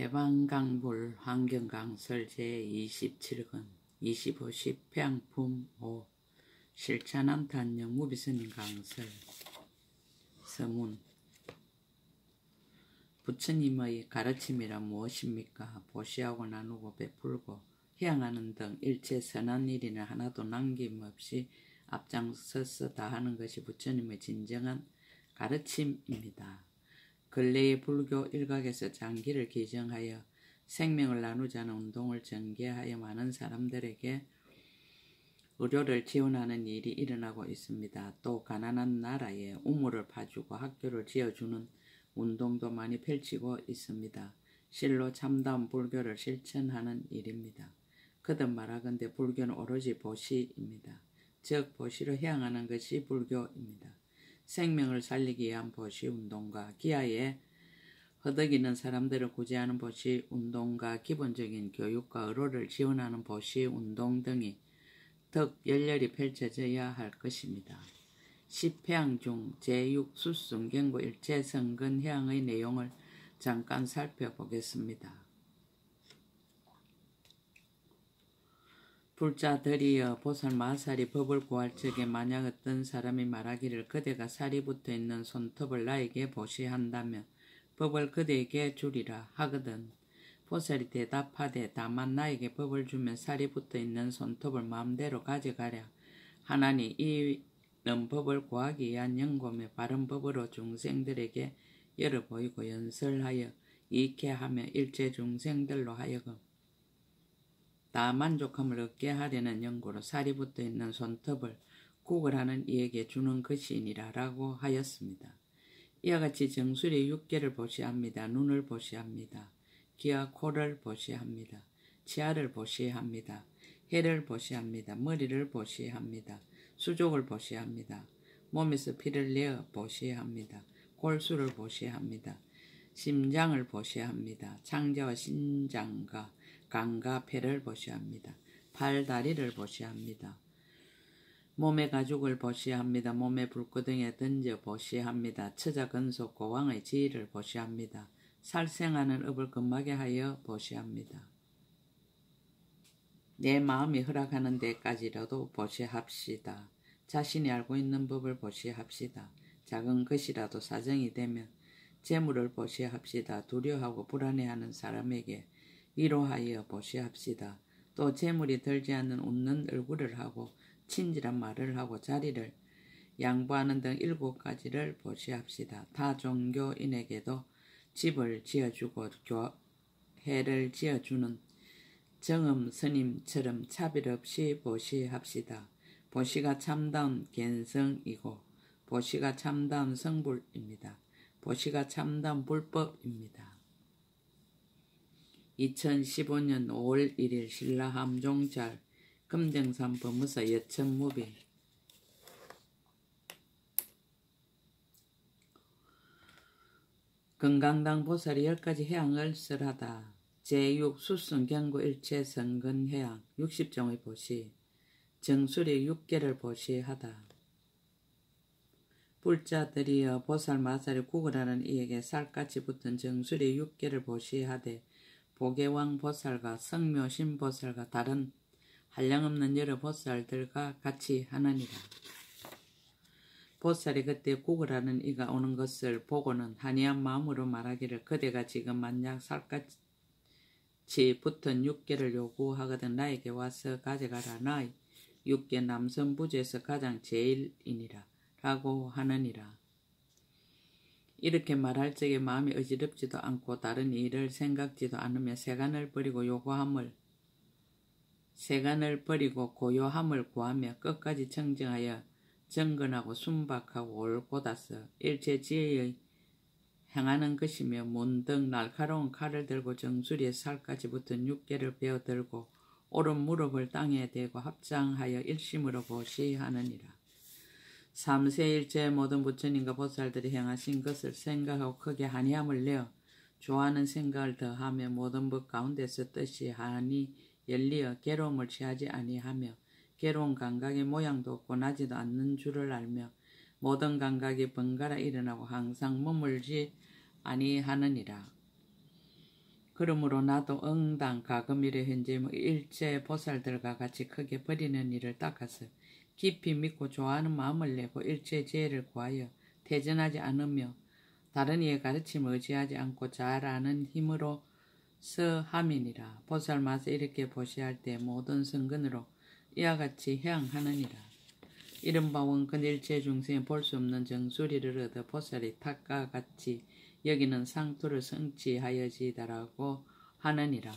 대방강불 환경강설 제27권 25 10평품 5 실천함탄영 무비스님 강설. 서문. 부처님의 가르침이란 무엇입니까? 보시하고 나누고 베풀고 희양하는 등 일체 선한 일이나 하나도 남김없이 앞장서서 다하는 것이 부처님의 진정한 가르침입니다. 근래의 불교 일각에서 장기를 기정하여 생명을 나누자는 운동을 전개하여 많은 사람들에게 의료를 지원하는 일이 일어나고 있습니다. 또 가난한 나라에 우물을 파주고 학교를 지어주는 운동도 많이 펼치고 있습니다. 실로 참다운 불교를 실천하는 일입니다. 거듭 말하건대 불교는 오로지 보시입니다. 즉 보시로 향하는 것이 불교입니다. 생명을 살리기 위한 보시 운동과 기아에 허덕이는 사람들을 구제하는 보시 운동과 기본적인 교육과 의료를 지원하는 보시 운동 등이 더 열렬히 펼쳐져야 할 것입니다. 십회양 중 제6 수승경고 일체성근회양의 내용을 잠깐 살펴보겠습니다. 불자들이여 보살 마살이 법을 구할 적에 만약 어떤 사람이 말하기를 그대가 살이 붙어있는 손톱을 나에게 보시한다면 법을 그대에게 주리라 하거든 보살이 대답하되 다만 나에게 법을 주면 살이 붙어있는 손톱을 마음대로 가져가랴 하나니 이는 법을 구하기 위한 영고며 바른 법으로 중생들에게 열어 보이고 연설하여 이익해 하며 일체 중생들로 하여금 다 만족함을 얻게 하려는 연고로 살이 붙어있는 손톱을 구걸하는 이에게 주는 것이니라 라고 하였습니다. 이와 같이 정수리 6개를 보시합니다. 눈을 보시합니다. 귀와 코를 보시합니다. 치아를 보시합니다. 혀를 보시합니다. 머리를 보시합니다. 수족을 보시합니다. 몸에서 피를 내어 보시합니다. 골수를 보시합니다. 심장을 보시합니다. 창자와 신장과 간과 폐를 보시합니다. 팔, 다리를 보시합니다. 몸의 가죽을 보시합니다. 몸의 불구덩이에 던져 보시합니다. 처자 근속 고왕의 지위를 보시합니다. 살생하는 업을 금하게 하여 보시합니다. 내 마음이 허락하는 데까지라도 보시합시다. 자신이 알고 있는 법을 보시합시다. 작은 것이라도 사정이 되면 재물을 보시합시다. 두려워하고 불안해하는 사람에게 위로하여 보시합시다. 또 재물이 들지 않는 웃는 얼굴을 하고 친절한 말을 하고 자리를 양보하는 등 7가지를 보시합시다. 타 종교인에게도 집을 지어주고 교회를 지어주는 정음 스님처럼 차별 없이 보시합시다. 보시가 참다운 견성이고 보시가 참다운 성불입니다. 보시가 참다운 불법입니다. 2015년 5월 1일 신라 함종잘 금정산 법무사 여천무비. 건강당 보살이 10가지 해양을 설하다. 제6 수승경고 일체 성근해양 60종의 보시. 정수리 6개를 보시하다. 불자들이여 보살 마살이 구걸하는 이에게 살같이 붙은 정수리 6개를 보시하되 보계왕 보살과 성묘신 보살과 다른 한량없는 여러 보살들과 같이 하느니라. 보살이 그때 구걸하는 이가 오는 것을 보고는 한이한 마음으로 말하기를 그대가 지금 만약 살같이 붙은 6개를 요구하거든 나에게 와서 가져가라. 나 6개 남선부지에서 가장 제일이니라 라고 하느니라. 이렇게 말할 적에 마음이 어지럽지도 않고 다른 일을 생각지도 않으며 세간을 버리고 고요함을 구하며 끝까지 청정하여 정건하고 순박하고 올곧아서 일체 지혜의 행하는 것이며 문득 날카로운 칼을 들고 정수리에 살까지 붙은 6개를 베어 들고 오른 무릎을 땅에 대고 합장하여 일심으로 보시하느니라. 3세일째 모든 부처님과 보살들이 행하신 것을 생각하고 크게 한이함을 내어 좋아하는 생각을 더하며 모든 법 가운데서 뜻이 한이 열리어 괴로움을 취하지 아니하며 괴로운 감각의 모양도 없고 나지도 않는 줄을 알며 모든 감각이 번갈아 일어나고 항상 머물지 아니하느니라. 그러므로 나도 응당 가금이래 현재 일체 보살들과 같이 크게 버리는 일을 닦아서 깊이 믿고 좋아하는 마음을 내고 일체 지혜를 구하여 태전하지 않으며 다른 이의 가르침을 의지하지 않고 잘 아는 힘으로 서함이니라. 보살마서 이렇게 보시할 때 모든 성근으로 이와 같이 향하느니라. 이른바 원근 일체 중생에 볼 수 없는 정수리를 얻어 보살이 탁과 같이 여기는 상투를 성취하여지다라고 하느니라.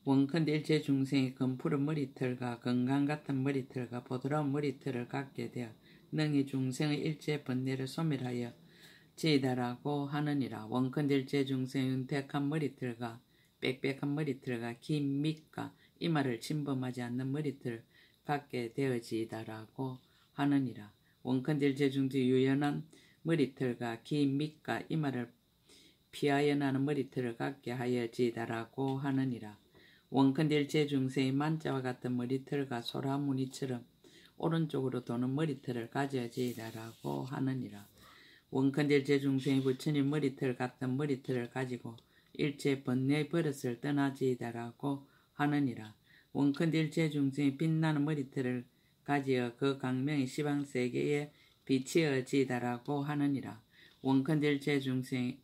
원근 일체 중생이 금푸른 머리털과 건강 같은 머리털과 부드러운 머리털을 갖게 되어 능히 중생의 일체 번뇌를 소멸하여 지다라고 하느니라. 원근 일체 중생의 윤택한 머리털과 빽빽한 머리털과 긴 밑과 이마를 침범하지 않는 머리털을 갖게 되어지다라고 하느니라. 원근 일체 중생의 유연한 머리털과 긴 밑과 이마를 피하여 나는 머리털을 갖게 하여지다라고 하느니라. 원근 일체 중생의 만자와 같은 머리털과 소라무늬처럼 오른쪽으로 도는 머리털을 가져지다라고 하느니라. 원근 일체 중생의 부처님 머리털 같은 머리털을 가지고 일체 번뇌의 버릇을 떠나지다라고 하느니라. 원근 일체 중생의 빛나는 머리털을 가지어 그 강명의 시방세계에 비치어지다라고 하느니라. 원근 일체 중생이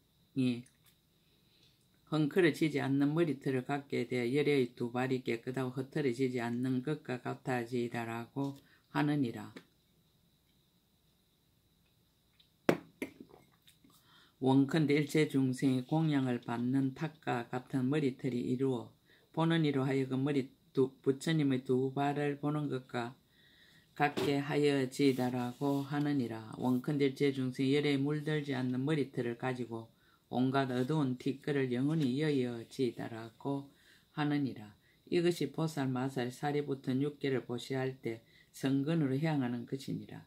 헝클어지지 않는 머리털을 갖게 되어 열의 두 발이 깨끗하고 흩어지지 않는 것과 같아지다라고 하느니라. 원근 일체 중생의 공양을 받는 탁과 같은 머리털이 이루어 보는 이로 하여금 부처님의 두 발을 보는 것과 같게 하여지다라고 하느니라. 원근 일체 중생이 열에 물들지 않는 머리털을 가지고 온갖 어두운 티끌을 영원히 여여지다라고 하느니라. 이것이 보살, 마살, 사리부터 육계를 보시할 때 성근으로 향하는 것이니라.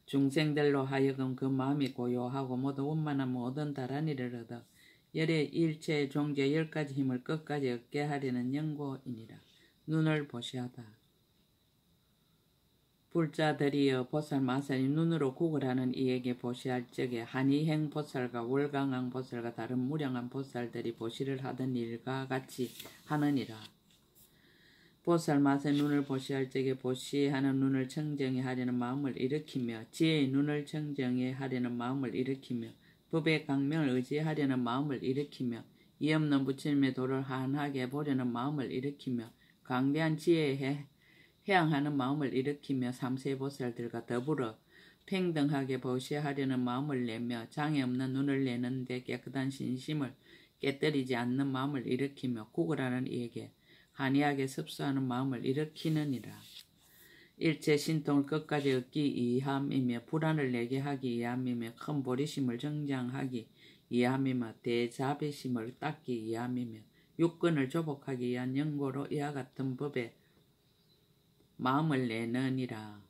중생들로 하여금 그 마음이 고요하고 모두 원만한 모든 다란이를 얻어 열의 일체의 종제 10가지 힘을 끝까지 얻게 하려는 연고이니라. 눈을 보시하다. 불자들이여 보살 마살이 눈으로 구걸하는 이에게 보시할 적에 한이행 보살과 월강왕 보살과 다른 무량한 보살들이 보시를 하던 일과 같이 하느니라. 보살 마살 눈을 보시할 적에 보시하는 눈을 청정히 하려는 마음을 일으키며 지혜의 눈을 청정히 하려는 마음을 일으키며 법의 강명을 의지하려는 마음을 일으키며 이 없는 부처님의 도를 한하게 보려는 마음을 일으키며 강대한 지혜에 해양하는 마음을 일으키며 삼세보살들과 더불어 평등하게 보시하려는 마음을 내며 장애 없는 눈을 내는데 깨끗한 신심을 깨뜨리지 않는 마음을 일으키며 구걸하는 이에게 한이하게 습수하는 마음을 일으키느니라. 일체 신통을 끝까지 얻기 이함이며 불안을 내게 하기 이함이며 큰 보리심을 정장하기 이함이며 대자비심을 닦기 이함이며 육근을 조복하기 위한 연고로 이와 같은 법에 마음을 내느니라.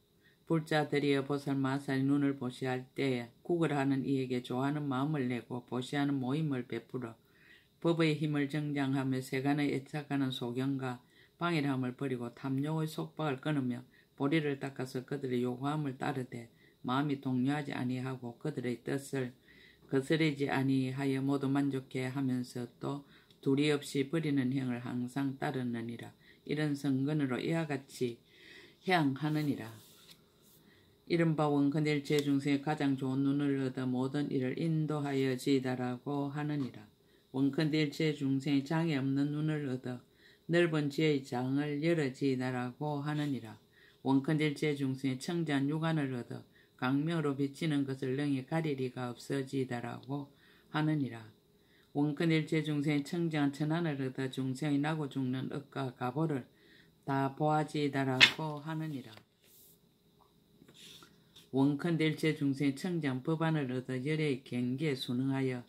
불자들이여 보살 마살 눈을 보시할 때에 구걸하는 이에게 좋아하는 마음을 내고 보시하는 모임을 베풀어 법의 힘을 정장하며 세간의 애착하는 소경과 방일함을 버리고 탐욕의 속박을 끊으며 보리를 닦아서 그들의 요구함을 따르되 마음이 동요하지 아니하고 그들의 뜻을 거스르지 아니하여 모두 만족해 하면서 또 둘이 없이 버리는 행을 항상 따르느니라. 이런 성근으로 이와 같이 향하느니라. 이른바 원근 일체 중생의 가장 좋은 눈을 얻어 모든 일을 인도하여 지다라고 하느니라. 원근 일체 중생의 장애 없는 눈을 얻어 넓은 지혜의 장을 열어지다라고 하느니라. 원근 일체 중생의 청자한 육안을 얻어 강명으로 비치는 것을 능히 가릴 리가 없어지다라고 하느니라. 원근 일체 중생의 청자한 천안을 얻어 중생의 나고 죽는 억과 가보를 다 보아지다라고 하느니라. 원근 일체 중생의 청장 법안을 얻어 열의 경계에 순응하여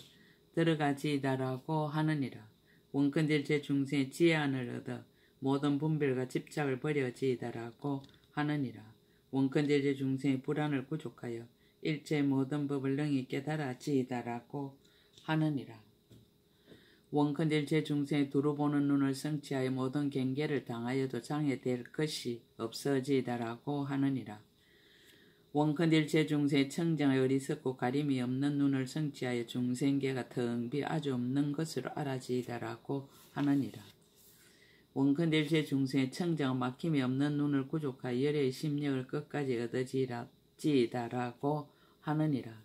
들어가지다라고 하느니라. 원근 일체 중생의 지혜안을 얻어 모든 분별과 집착을 버려지다라고 하느니라. 원근 일체 중생의 불안을 구족하여 일체 모든 법을 능히 깨달아지다라고 하느니라. 원근 일체 중생의 두루 보는 눈을 성취하여 모든 경계를 당하여도 장애될 것이 없어지다라고 하느니라. 원컨일체 중생의 청정의 어리석고 가림이 없는 눈을 성취하여 중생계가 텅 비 아주 없는 것으로 알아지이다라고 하느니라. 원컨일체 중생의 청정은 막힘이 없는 눈을 구족하여 열의 심력을 끝까지 얻어지이다라고 하느니라.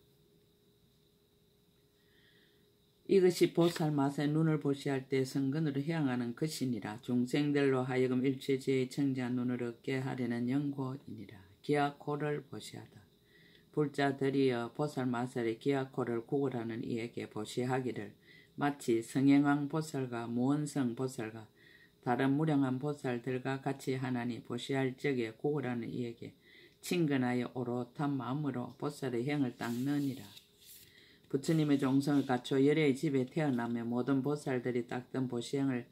이것이 보살마사의 눈을 보시할 때 성근으로 향하는 것이니라. 중생들로 하여금 일체지의 청정한 눈을 얻게 하려는 연고이니라. 기아코를 보시하다. 불자들이여 보살마사의 기아코를 구걸하는 이에게 보시하기를 마치 성행왕 보살과 무원성 보살과 다른 무량한 보살들과 같이 하나니 보시할 적에 구걸하는 이에게 친근하여 오롯한 마음으로 보살의 행을 닦느니라. 부처님의 종성을 갖춰 열애의 집에 태어나며 모든 보살들이 닦던 보시하는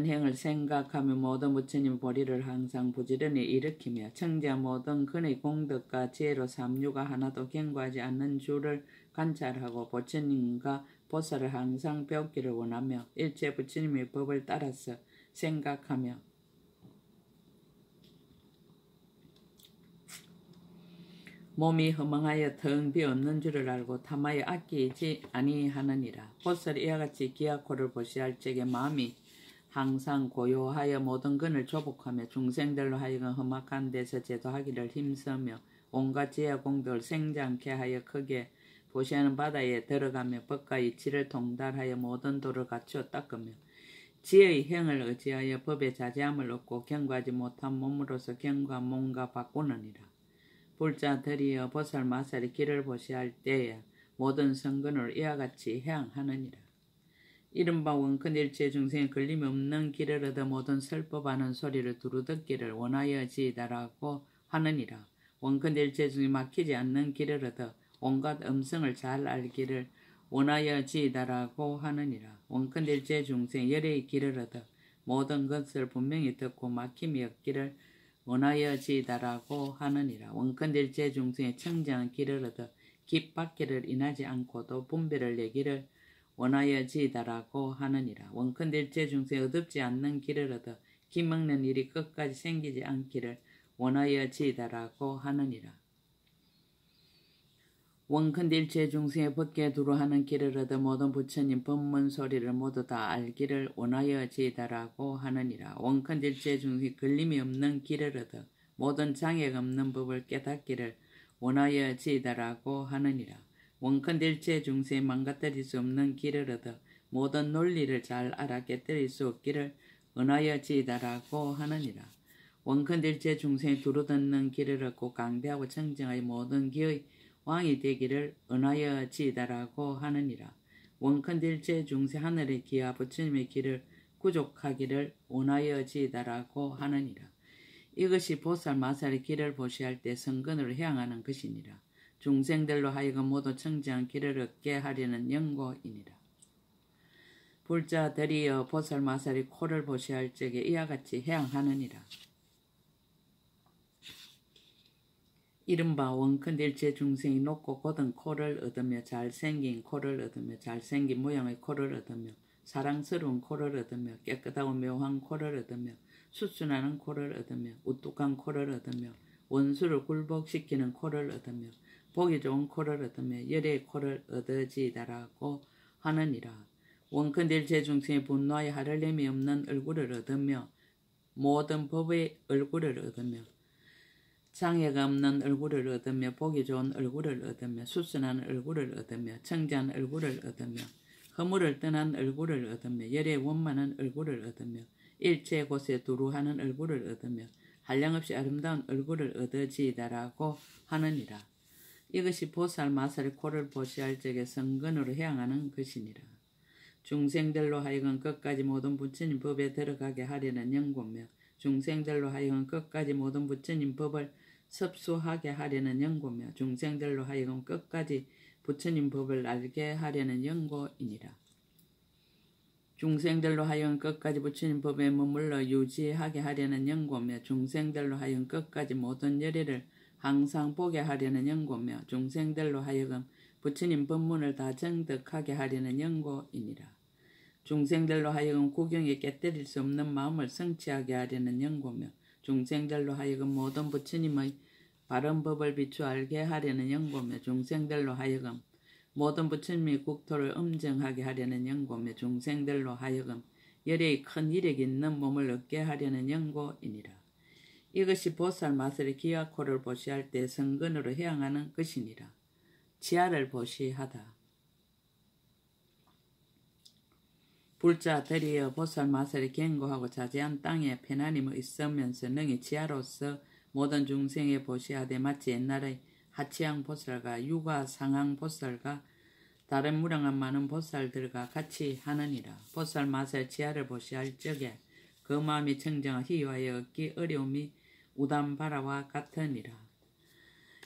행을 생각하며 모든 부처님 보리를 항상 부지런히 일으키며 청자 모든 근의 공덕과 지혜로 삼류가 하나도 경과하지 않는 줄을 관찰하고 부처님과 보살을 항상 배우기를 원하며 일체 부처님의 법을 따라서 생각하며 몸이 허망하여 텅 비없는 줄을 알고 탐하여 아끼지 아니하느니라. 보살이 이와 같이 기아코를 보시할 적에 마음이 항상 고요하여 모든 근을 조복하며 중생들로 하여금 험악한 데서 제도하기를 힘쓰며 온갖 지혜와 공덕을 생장케 하여 크게 보시하는 바다에 들어가며 법과 이치를 통달하여 모든 도를 갖추어 닦으며 지혜의 행을 의지하여 법의 자제함을 얻고 경과하지 못한 몸으로서 경과한 몸과 바꾸느니라. 불자들이여 보살마살이 길을 보시할 때에 모든 성근을 이와 같이 향하느니라. 이른바 원컨일체 중생의 걸림이 없는 길을 얻어 모든 설법하는 소리를 두루 듣기를 원하여지이다라고 하느니라. 원컨일체 중에 막히지 않는 길을 얻어 온갖 음성을 잘 알기를 원하여지이다라고 하느니라. 원컨일체 중생 열애의 길을 얻어 모든 것을 분명히 듣고 막힘이 없기를 원하여지이다라고 하느니라. 원컨일체 중생의 청정한 길을 얻어 깃받기를 인하지 않고도 분별을 내기를 원하여지이다라고 하느니라. 원컨일체 중생의 얻지 않는 길을 얻어 기먹는 일이 끝까지 생기지 않기를 원하여지이다라고 하느니라. 원컨일체 중생의 법계 두루하는 길을 얻어 모든 부처님 법문 소리를 모두 다 알기를 원하여지이다라고 하느니라. 원컨일체 중생의 걸림이 없는 길을 얻어 모든 장애가 없는 법을 깨닫기를 원하여지이다라고 하느니라. 원컨일체 중생의 망가뜨릴 수 없는 길을 얻어 모든 논리를 잘 알아 깨뜨릴 수 없기를 원하여지이다라고 하느니라. 원컨일체 중생의 두루 듣는 길을 얻고 강대하고 청정하여 모든 기의 왕이 되기를 은하여지이다라고 하느니라. 원컨일체 중생 하늘의 기와 부처님의 길을 구족하기를 원하여지이다라고 하느니라. 이것이 보살마살의 길을 보시할 때 성근으로 향하는 것이니라. 중생들로 하여금 모두 청정한 길을 얻게 하려는 연고이니라. 불자들이여 보살마살의 코를 보시할 적에 이와 같이 향하느니라. 이른바 원컨일체 중생이 높고 곧은 코를 얻으며 잘생긴 코를 얻으며 잘생긴 모양의 코를 얻으며 사랑스러운 코를 얻으며 깨끗하고 묘한 코를 얻으며 수순하는 코를 얻으며 우뚝한 코를 얻으며 원수를 굴복시키는 코를 얻으며 보기 좋은 코를 얻으며 열의 코를 얻어지이다라고 하느니라. 원컨일체 중생의 분노하여 하려함이 없는 얼굴을 얻으며 모든 법의 얼굴을 얻으며 장애가 없는 얼굴을 얻으며 보기 좋은 얼굴을 얻으며 수순한 얼굴을 얻으며 청자한 얼굴을 얻으며 허물을 떠난 얼굴을 얻으며 열의 원만한 얼굴을 얻으며 일체 곳에 두루하는 얼굴을 얻으며 한량없이 아름다운 얼굴을 얻어지이다라고 하느니라. 이것이 보살마살의 코를 보시할 적에 성근으로 향하는 것이니라. 중생들로 하여금 끝까지 모든 부처님 법에 들어가게 하려는 연고며 중생들로 하여금 끝까지 모든 부처님 법을 섭수하게 하려는 연고며 중생들로 하여금 끝까지 부처님 법을 알게 하려는 연고이니라. 중생들로 하여금 끝까지 부처님 법에 머물러 유지하게 하려는 연고며 중생들로 하여금 끝까지 모든 열애를 항상 보게 하려는 연고며 중생들로 하여금 부처님 법문을 다 정득하게 하려는 연고이니라. 중생들로 하여금 구경에 깨뜨릴 수 없는 마음을 성취하게 하려는 연고며 중생들로 하여금 모든 부처님의 바른 법을 비추어 알게 하려는 연고며 중생들로 하여금 모든 부처님의 국토를 엄정하게 하려는 연고며 중생들로 하여금 열의 큰 이력이 있는 몸을 얻게 하려는 연고이니라. 이것이 보살 마술의 기와코를 보시할 때 성근으로 해양하는 것이니라. 지하를 보시하다. 불자 들이어 보살 마술이 견고하고 자제한 땅에 편안함이 있으면서 능히 지하로서 모든 중생에 보시하되 마치 옛날의 하치양 보살과 유가 상황 보살과 다른 무량한 많은 보살들과 같이 하느니라. 보살 마술 지하를 보시할 적에 그 마음이 청정하 희화에 얻기 어려움이 우담바라와 같으니라.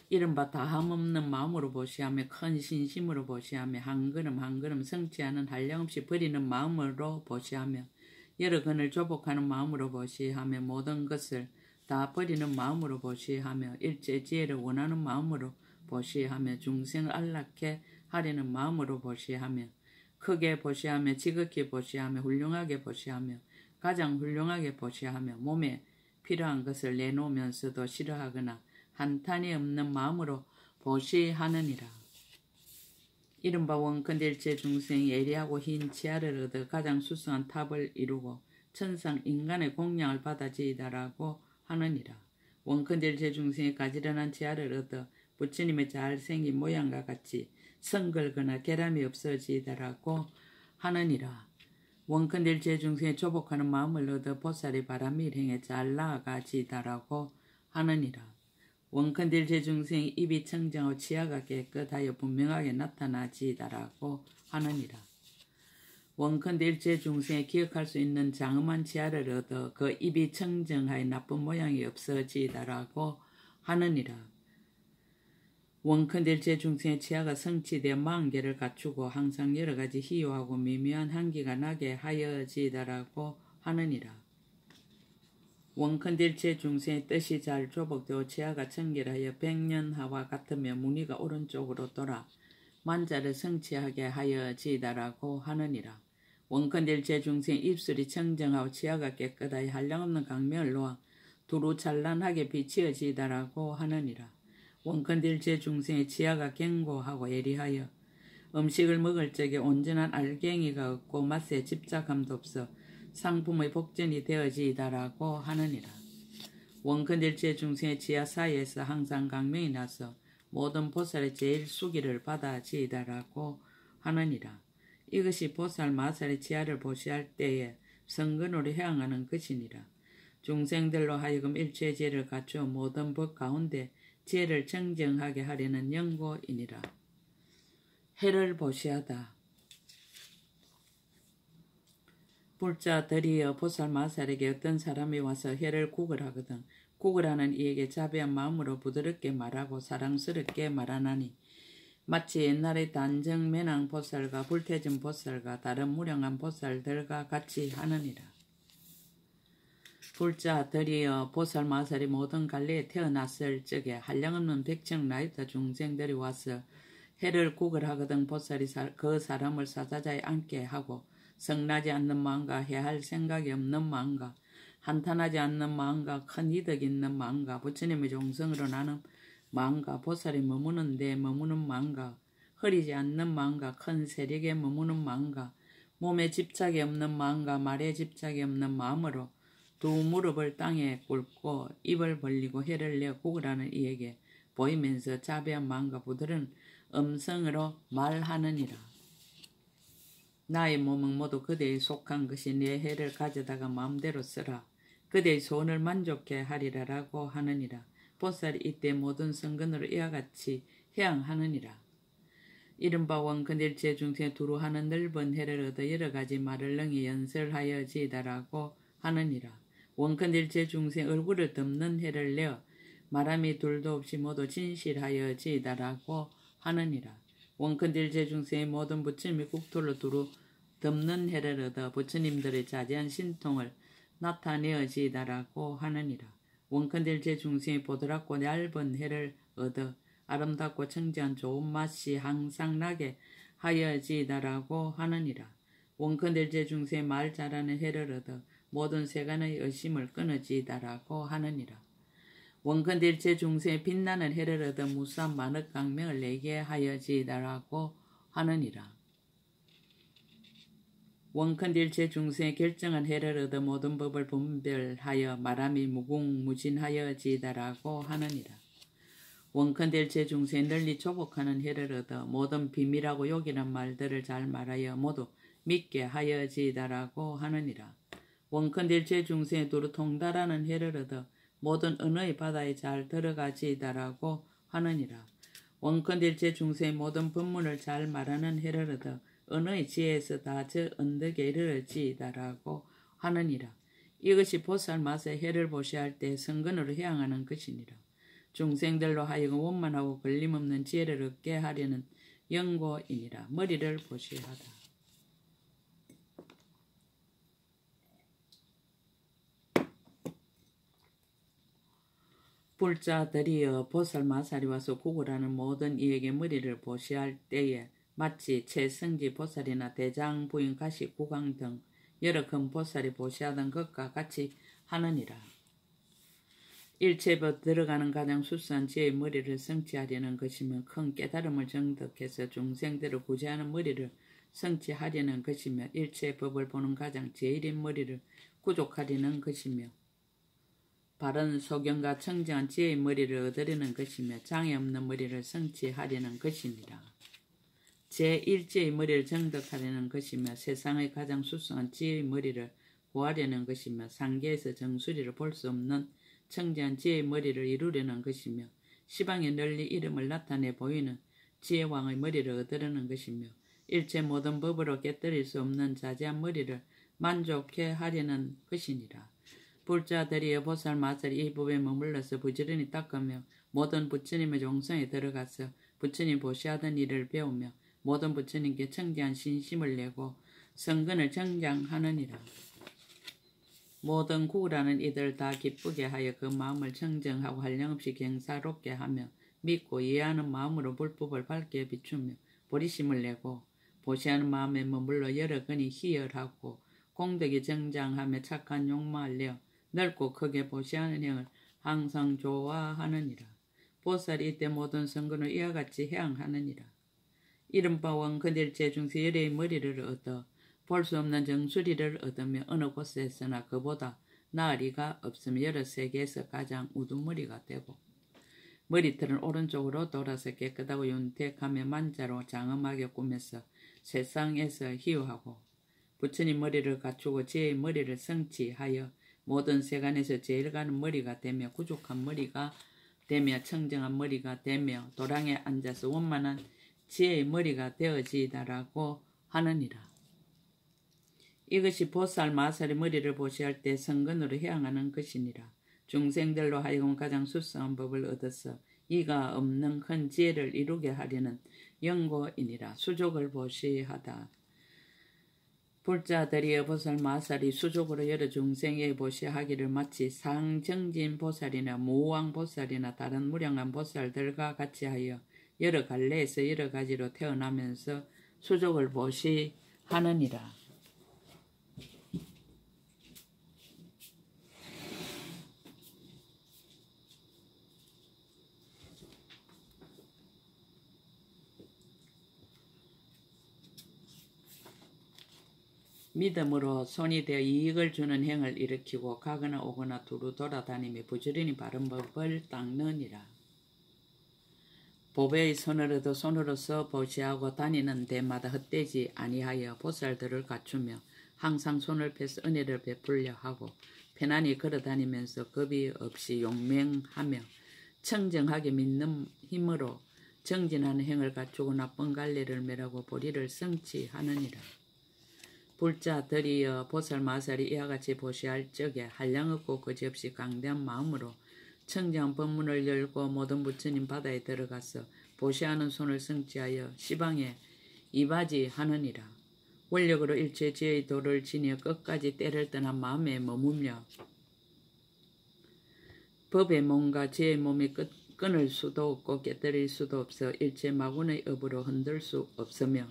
이른바 다함없는 마음으로 보시하며 큰 신심으로 보시하며 한 걸음 한 걸음 성취하는 한량없이 버리는 마음으로 보시하며 여러 근을 조복하는 마음으로 보시하며 모든 것을 다 버리는 마음으로 보시하며 일체 지혜를 원하는 마음으로 보시하며 중생을 안락해 하려는 마음으로 보시하며 크게 보시하며 지극히 보시하며 훌륭하게 보시하며 가장 훌륭하게 보시하며 몸에 필요한 것을 내놓으면서도 싫어하거나 한탄이 없는 마음으로 보시하느니라. 이른바 원컨대일체 중생이 예리하고 흰 치아를 얻어 가장 수승한 탑을 이루고 천상 인간의 공양을 받아지이다라고 하느니라. 원컨대일체 중생이 가지런한 치아를 얻어 부처님의 잘생긴 모양과 같이 성글거나 결함이 없어지이다라고 하느니라. 원컨대일체 중생이 조복하는 마음을 얻어 보살이 바람이 일행에 잘 나아가지이다라고 하느니라. 원컨대일 제중생이 입이 청정하고 치아가 깨끗하여 분명하게 나타나지이다라고 하느니라. 원컨대일 제중생이 기억할 수 있는 장엄한 치아를 얻어 그 입이 청정하여 나쁜 모양이 없어지이다라고 하느니라. 원컨대일 제중생의 치아가 성취되어 40개를 갖추고 항상 여러가지 희유하고 미묘한 향기가 나게 하여지이다라고 하느니라. 원컨대일체 중생의 뜻이 잘 조복되어 치아가 청결하여 백년하와 같으며 무늬가 오른쪽으로 돌아 만자를 성취하게 하여지이다라고 하느니라. 원컨대일체 중생의 입술이 청정하고 치아가 깨끗하여 한량없는 강명을 놓아 두루 찬란하게 비치어지이다라고 하느니라. 원컨대일체 중생의 치아가 견고하고 예리하여 음식을 먹을 적에 온전한 알갱이가 없고 맛에 집착함도 없어 상품의 복전이 되어지이다라고 하느니라. 원컨대일체 중생의 지하 사이에서 항상 강명이 나서 모든 보살의 제일 수기를 받아지이다라고 하느니라. 이것이 보살 마살의 지하를 보시할 때에 성근으로 향하는 것이니라. 중생들로 하여금 일체 지혜를 갖추어 모든 법 가운데 지혜를 청정하게 하려는 연고이니라. 해를 보시하다. 불자 들이어 보살 마살에게 어떤 사람이 와서 해를 구걸하거든 구걸하는 이에게 자비한 마음으로 부드럽게 말하고 사랑스럽게 말하나니 마치 옛날의 단정 매낭 보살과 불태전 보살과 다른 무량한 보살들과 같이 하느니라. 불자 들이어 보살 마살이 모든 갈래에 태어났을 적에 한량없는 백청 나이다 중생들이 와서 해를 구걸하거든 보살이 그 사람을 사자자에 앉게 하고 성나지 않는 마음과 해할 생각이 없는 마음과 한탄하지 않는 마음과 큰 이득 있는 마음과 부처님의 종성으로 나는 마음과 보살이 머무는 데 머무는 마음과 흐리지 않는 마음과 큰 세력에 머무는 마음과 몸에 집착이 없는 마음과 말에 집착이 없는 마음으로 두 무릎을 땅에 꿇고 입을 벌리고 혀를 내어 구걸하는 이에게 보이면서 자비한 마음과 부드러운 음성으로 말하느니라. 나의 몸은 모두 그대에 속한 것이 내 해를 가져다가 마음대로 쓰라. 그대의 소원을 만족해 하리라라고 하느니라. 보살이 이때 모든 성근으로 이와 같이 해양하느니라. 이른바 원컨대일체 중생의 두루 하는 넓은 해를 얻어 여러 가지 말을 능히 연설하여지이다라고 하느니라. 원컨대일체 중생 얼굴을 덮는 해를 내어 말함이 둘도 없이 모두 진실하여지이다라고 하느니라. 원컨대일체 중생의 모든 부처님의 국토를 두루 덮는 해를 얻어 부처님들의 자제한 신통을 나타내어지이다라고 하느니라. 원컨대일체 중생의 보드랍고 얇은 해를 얻어 아름답고 청정한 좋은 맛이 항상 나게 하여지이다라고 하느니라. 원컨대일체 중생의 말 잘하는 해를 얻어 모든 세간의 의심을 끊어지이다라고 하느니라. 원컨대일체 중생의 빛나는 해를 얻어 무수한 만억 강명을 내게 하여지이다라고 하느니라. 원컨대일체 중생의 결정한 해를 얻어 모든 법을 분별하여 말함이 무궁무진하여지이다라고 하느니라. 원컨대일체 중생의 널리 조복하는 해를 얻어 모든 비밀하고 욕이란 말들을 잘 말하여 모두 믿게 하여지이다라고 하느니라. 원컨대일체 중생의 두루 통달하는 해를 얻어 모든 언어의 바다에 잘 들어가지이다라고 하느니라. 원컨대일체 중생의 모든 법문을 잘 말하는 해를 얻어 언어의 지혜에서 다 저 언덕에 이르러지이다라고 하느니라. 이것이 보살 마사의 해를 보시할 때 성근으로 해양하는 것이니라. 중생들로 하여금 원만하고 걸림없는 지혜를 얻게 하려는 연고이니라. 머리를 보시하다. 불자들이여 보살 마살이 와서 구걸하는 모든 이에게 머리를 보시할 때에 마치 최성지 보살이나 대장 부인 가시 구강 등 여러 큰 보살이 보시하던 것과 같이 하느니라. 일체법 들어가는 가장 수수한 지혜의 머리를 성취하려는 것이며 큰 깨달음을 정득해서 중생들을 구제하는 머리를 성취하려는 것이며 일체법을 보는 가장 제일인 머리를 구족하려는 것이며 바른 소견과 청정한 지혜의 머리를 얻으려는 것이며 장애 없는 머리를 성취하려는 것이니라. 제1지혜의 머리를 정득하려는 것이며 세상의 가장 수수한 지혜의 머리를 구하려는 것이며 상계에서 정수리를 볼 수 없는 청정한 지혜의 머리를 이루려는 것이며 시방에 널리 이름을 나타내 보이는 지혜왕의 머리를 얻으려는 것이며 일체 모든 법으로 깨뜨릴 수 없는 자세한 머리를 만족해 하려는 것이니라. 불자들이여 보살 마살이 이 법에 머물러서 부지런히 닦으며 모든 부처님의 종성에 들어가서 부처님 보시하던 일을 배우며 모든 부처님께 청대한 신심을 내고 성근을 정장하느니라. 모든 구라는 이들 다 기쁘게 하여 그 마음을 청정하고 한량없이 경사롭게 하며 믿고 이해하는 마음으로 불법을 밝게 비추며 보리심을 내고 보시하는 마음에 머물러 여러 건이 희열하고 공덕이 정장하며 착한 욕망을 내어 넓고 크게 보시하는 행을 항상 좋아하느니라. 보살이 이때 모든 성근을 이와 같이 해양하느니라. 이른바 원컨대일체 중생 열의 머리를 얻어 볼 수 없는 정수리를 얻으며 어느 곳에서나 그보다 나을 이가 없으며 여러 세계에서 가장 우두머리가 되고 머리털은 오른쪽으로 돌아서 깨끗하고 윤택하며 만자로 장엄하게 꾸며서 세상에서 희유하고 부처님 머리를 갖추고 지혜의 머리를 성취하여 모든 세간에서 제일 가는 머리가 되며 구족한 머리가 되며 청정한 머리가 되며 도랑에 앉아서 원만한 지혜의 머리가 되어지다라고 하느니라. 이것이 보살 마살의 머리를 보시할 때 성근으로 해양하는 것이니라. 중생들로 하여금 가장 수수한 법을 얻어서 이가 없는 큰 지혜를 이루게 하려는 연고이니라. 수족을 보시하다. 불자들이여 보살 마살이 수족으로 여러 중생에 보시하기를 마치 상정진 보살이나 무왕 보살이나 다른 무량한 보살들과 같이 하여 여러 갈래에서 여러 가지로 태어나면서 수족을 보시하느니라. 믿음으로 손이 되어 이익을 주는 행을 일으키고 가거나 오거나 두루 돌아다니며 부지런히 바른 법을 닦느니라. 보배의 손을 얻어 손으로서 보시하고 다니는 데마다 헛되지 아니하여 보살들을 갖추며 항상 손을 펴서 은혜를 베풀려 하고 편안히 걸어다니면서 겁이 없이 용맹하며 청정하게 믿는 힘으로 정진하는 행을 갖추고 나쁜 갈래를 멸하고 보리를 성취하느니라. 불자들이여 보살 마살이 이와 같이 보시할 적에 한량없고 거지없이 강대한 마음으로 청정한 법문을 열고 모든 부처님 바다에 들어가서 보시하는 손을 성취하여 시방에 이바지하느니라. 원력으로 일체 지혜의 도를 지니어 끝까지 때를 떠난 마음에 머물며 법의 몸과 지혜의 몸이 끊을 수도 없고 깨뜨릴 수도 없어 일체 마군의 업으로 흔들 수 없으며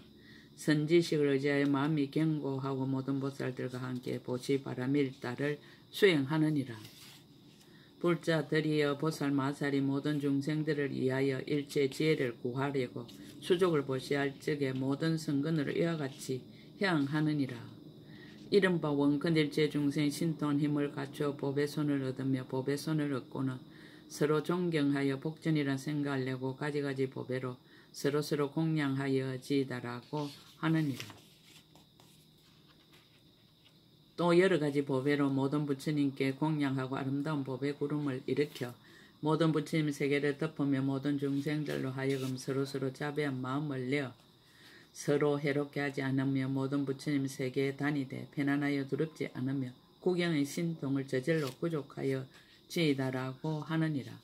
선지식을 의지하여 마음이 견고하고 모든 보살들과 함께 보시 바라밀다를 수행하느니라. 불자들이여 보살마살이 모든 중생들을 위하여 일체 지혜를 구하려고 수족을 보시할 적에 모든 성근으로 이와 같이 해양하느니라. 이른바 원컨일체 중생 신통한 힘을 갖추어 법의 손을 얻으며 법의 손을 얻고는 서로 존경하여 복전이라 생각하려고 가지가지 법회로 서로서로 공양하여 지이다라고 하느니라. 또 여러가지 법회로 모든 부처님께 공양하고 아름다운 법의 구름을 일으켜 모든 부처님 세계를 덮으며 모든 중생들로 하여금 서로서로 자비한 마음을 내어 서로 해롭게 하지 않으며 모든 부처님 세계에 다니되 편안하여 두렵지 않으며 구경의 신통을 저절로 구족하여 지이다라고 하느니라.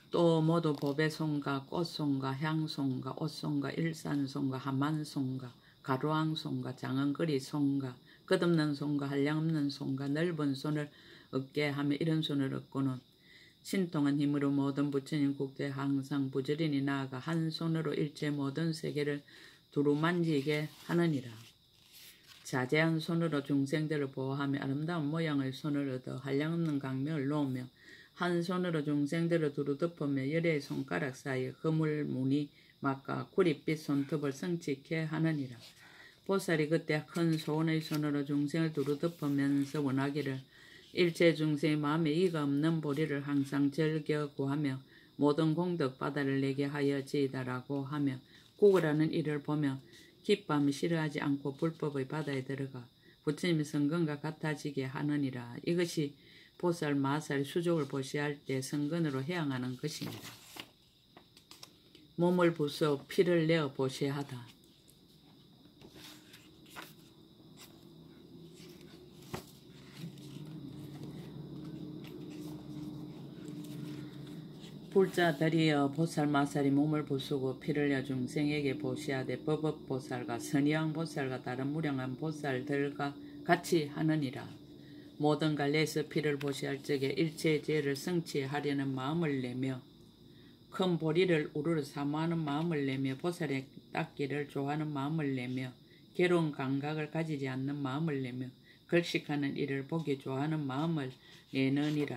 또 모두 법의 송가, 꽃송가, 향송가, 옷송가, 일산송가, 하만송가, 가루왕송가, 장언거리 송가, 끝없는 손과 한량없는 손과 넓은 손을 얻게 하며 이런 손을 얻고는 신통한 힘으로 모든 부처님 국대에 항상 부지런히 나아가 한 손으로 일체 모든 세계를 두루만지게 하느니라. 자제한 손으로 중생들을 보호하며 아름다운 모양의 손을 얻어 한량없는 강명을 놓으며 한 손으로 중생들을 두루 덮으며 열의 손가락 사이에 그물 무늬 막과 구릿빛 손톱을 성취케 하느니라. 보살이 그때 큰 소원의 손으로 중생을 두루 덮으면서 원하기를 일체 중생의 마음에 이가 없는 보리를 항상 즐겨 구하며 모든 공덕 바다를 내게 하여 지이다라고 하며 구걸하는 이를 보며 기뻐하며 싫어하지 않고 불법의 바다에 들어가 부처님의 성근과 같아지게 하느니라. 이것이 보살 마살 수족을 보시할 때 성근으로 해양하는 것입니다. 몸을 부숴 피를 내어 보시하다. 불자들이여 보살마살이 몸을 부수고 피를 내어 중생에게 보시하되 법업보살과 선의왕보살과 다른 무량한 보살들과 같이 하느니라. 모든 갈래에서 피를 보시할 적에 일체의 죄를 성취하려는 마음을 내며 큰 보리를 우르르 사모하는 마음을 내며 보살의 닦기를 좋아하는 마음을 내며 괴로운 감각을 가지지 않는 마음을 내며 걸식하는 이를 보기 좋아하는 마음을 내느니라.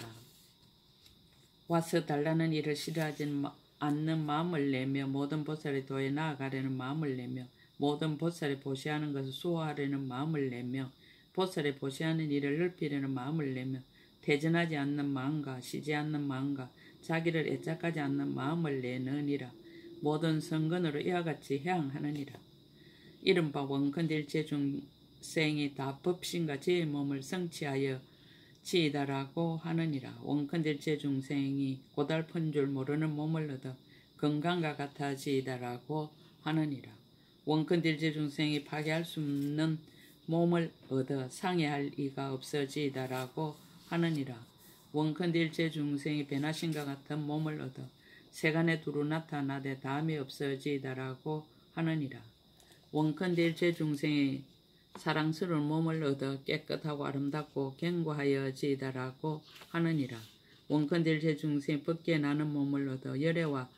와서 달라는 일을 싫어하지 않는 마음을 내며 모든 보살의 도에 나아가려는 마음을 내며 모든 보살이 보시하는 것을 수호하려는 마음을 내며 보살이 보시하는 일을 넓히려는 마음을 내며 퇴전하지 않는 마음과 쉬지 않는 마음과 자기를 애착하지 않는 마음을 내느니라. 모든 성근으로 이와 같이 해양하느니라. 이른바 원컨일체 중생이 다 법신과 지혜의 몸을 성취하여 지이다라고 하느니라. 원컨일체 중생이 고달픈 줄 모르는 몸을 얻어 건강과 같아지이다라고 하느니라. 원컨일체 중생이 파괴할 수 없는 몸을 얻어 상해할 이가 없어지이다라고 하느니라. 원컨일체 중생이 변화신과 같은 몸을 얻어 세간에 두루 나타나되 다음이 없어지이다라고 하느니라. 원컨일체 중생이 사랑스러운 몸을 얻어 깨끗하고 아름답고 견고하여 지이다라고 하느니라. 원컨일체 중생이 벗게 나는 몸을 얻어 열애와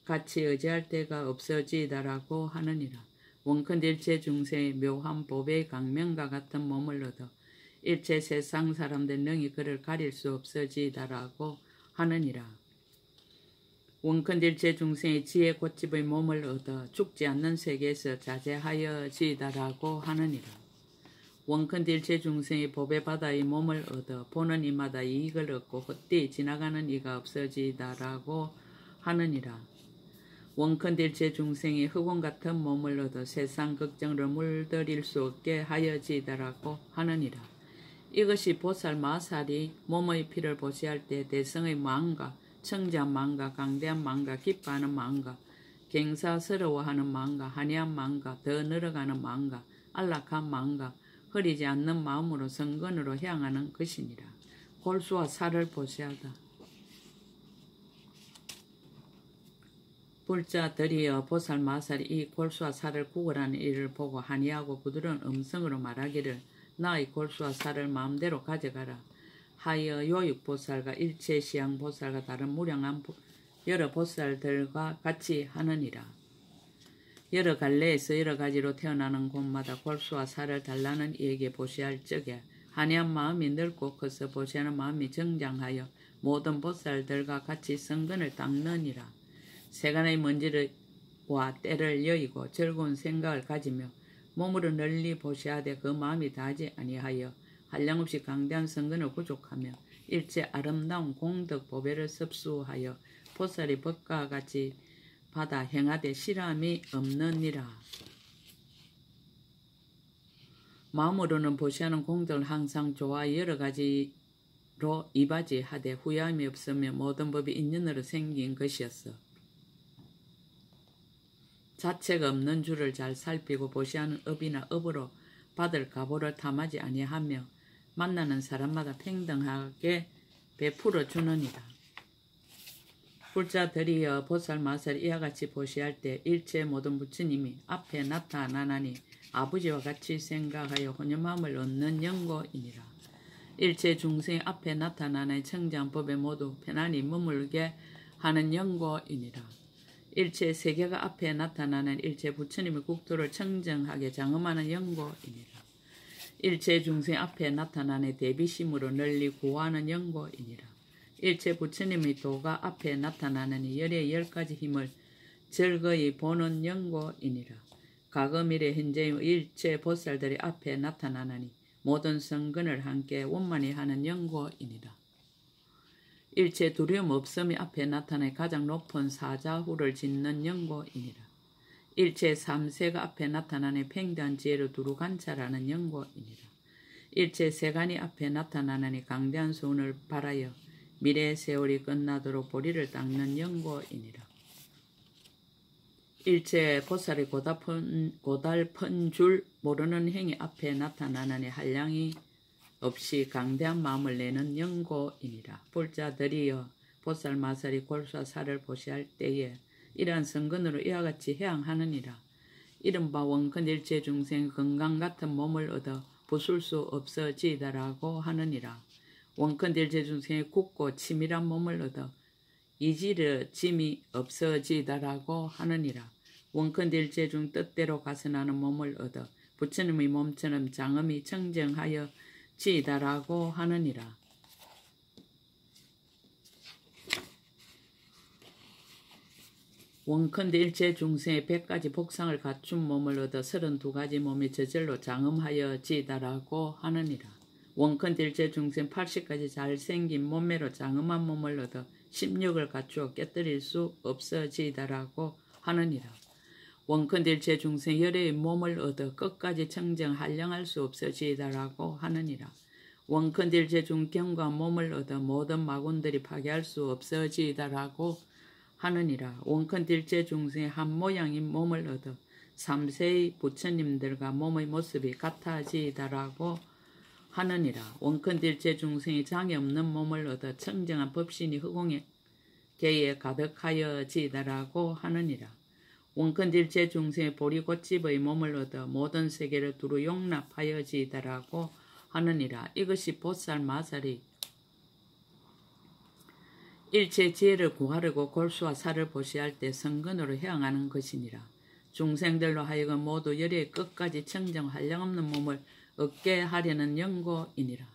같이 의지할 때가 없어지이다라고 하느니라. 원컨일체 중생이 묘한 법의 강명과 같은 몸을 얻어 일체 세상 사람들 능히 그를 가릴 수 없어지이다라고 하느니라. 원컨일체 중생이 지혜 고집의 몸을 얻어 죽지 않는 세계에서 자제하여 지이다라고 하느니라. 원컨일체 중생이 법의 바다의 몸을 얻어 보는 이마다 이익을 얻고 헛되이 지나가는 이가 없어지이다라고 하느니라. 원컨일체 중생이 흑원 같은 몸을 얻어 세상 걱정을 물들일 수 없게 하여지이다라고 하느니라. 이것이 보살 마살이 몸의 피를 보시할 때 대성의 마음과 청자한 마음과 강대한 마음과 기뻐하는 마음과 갱사스러워하는 마음과 한이한 마음과 더 늘어가는 마음과 안락한 마음과 흐리지 않는 마음으로 성근으로 향하는 것이니라. 골수와 살을 보시하다. 불자들이여 보살 마살이 이 골수와 살을 구걸하는 일을 보고 한이하고 부드러운 음성으로 말하기를 나의 골수와 살을 마음대로 가져가라 하여 요육보살과 일체시양보살과 다른 무량한 여러 보살들과 같이 하느니라. 여러 갈래에서 여러 가지로 태어나는 곳마다 골수와 살을 달라는 이에게 보시할 적에 한해한 마음이 넓고 커서 보시하는 마음이 정장하여 모든 보살들과 같이 성근을 닦느니라. 세간의 먼지와 때를 여의고 즐거운 생각을 가지며 몸으로 널리 보시하되 그 마음이 다하지 아니하여 한량없이 강대한 성근을 구족하며 일체 아름다운 공덕 보배를 섭수하여 보살이 법과 같이 받아 행하되 실함이 없느니라. 마음으로는 보시하는 공덕을 항상 좋아 여러 가지로 이바지하되 후회함이 없으며 모든 법이 인연으로 생긴 것이었어. 자체가 없는 줄을 잘 살피고 보시하는 업이나 업으로 받을 가보를 탐하지 아니하며 만나는 사람마다 평등하게 베풀어 주느니라. 불자들이여 보살 마살 이와 같이 보시할 때 일체 모든 부처님이 앞에 나타나나니 아버지와 같이 생각하여 혼연함을 얻는 영고이니라. 일체 중생 앞에 나타나는 청장법에 모두 편안히 머물게 하는 영고이니라. 일체 세계가 앞에 나타나는 일체 부처님의 국토를 청정하게 장엄하는 영고이니라. 일체 중생 앞에 나타나는 대비심으로 널리 구하는 영고이니라. 일체 부처님의 도가 앞에 나타나는 열의 10가지 힘을 즐거이 보는 영고이니라. 과거미래 현재의 일체 보살들이 앞에 나타나나니 모든 성근을 함께 원만히 하는 영고이니라. 일체 두려움 없음이 앞에 나타나 가장 높은 사자후를 짓는 영고이니라. 일체 삼세가 앞에 나타나는 평대한 지혜로 두루 관찰하는 영고이니라. 일체 세간이 앞에 나타나는 강대한 소원을 바라여 미래의 세월이 끝나도록 보리를 닦는 영고이니라. 일체 보살이 고달픈 줄 모르는 행위 앞에 나타나는 한량이 없이 강대한 마음을 내는 영고이니라. 불자들이여 보살 마살이 골수와 살을 보시할 때에 이러한 성근으로 이와 같이 해양하느니라. 이른바 원컨 일체 중생 건강 같은 몸을 얻어 부술 수 없어지다라고 하느니라. 원컨 일체 중생의 굳고 치밀한 몸을 얻어 이지르짐이 없어지다라고 하느니라. 원컨 일체 중 뜻대로 가서나는 몸을 얻어 부처님의 몸처럼 장엄히 청정하여 지다라고 하느니라. 원컨대 일체 중생의 100가지 복상을 갖춘 몸을 얻어 32가지 몸이 저절로 장엄하여 지다라고 하느니라. 원컨대 일체 중생 80가지 잘생긴 몸매로 장엄한 몸을 얻어 16을 갖추어 깨뜨릴 수 없어지다라고 하느니라. 원컨대 일체 중생 열의 몸을 얻어 끝까지 청정 한량할 수 없어지다라고 하느니라. 원컨대 일체 중경과 몸을 얻어 모든 마군들이 파괴할 수 없어지다라고 하느니라. 원컨대 일체 중생의 한 모양인 몸을 얻어 3세의 부처님들과 몸의 모습이 같아지다라고 하느니라. 원컨대 일체 중생의 장애 없는 몸을 얻어 청정한 법신이 허공의 계에 가득하여 지다라고 하느니라. 원컨대 일체 중생의 보리꽃집의 몸을 얻어 모든 세계를 두루 용납하여 지다라고 하느니라. 이것이 보살 마살이 일체 지혜를 구하려고 골수와 살을 보시할 때 성근으로 해양하는 것이니라. 중생들로 하여금 모두 열의 끝까지 청정 한량없는 몸을 얻게 하려는 영고이니라.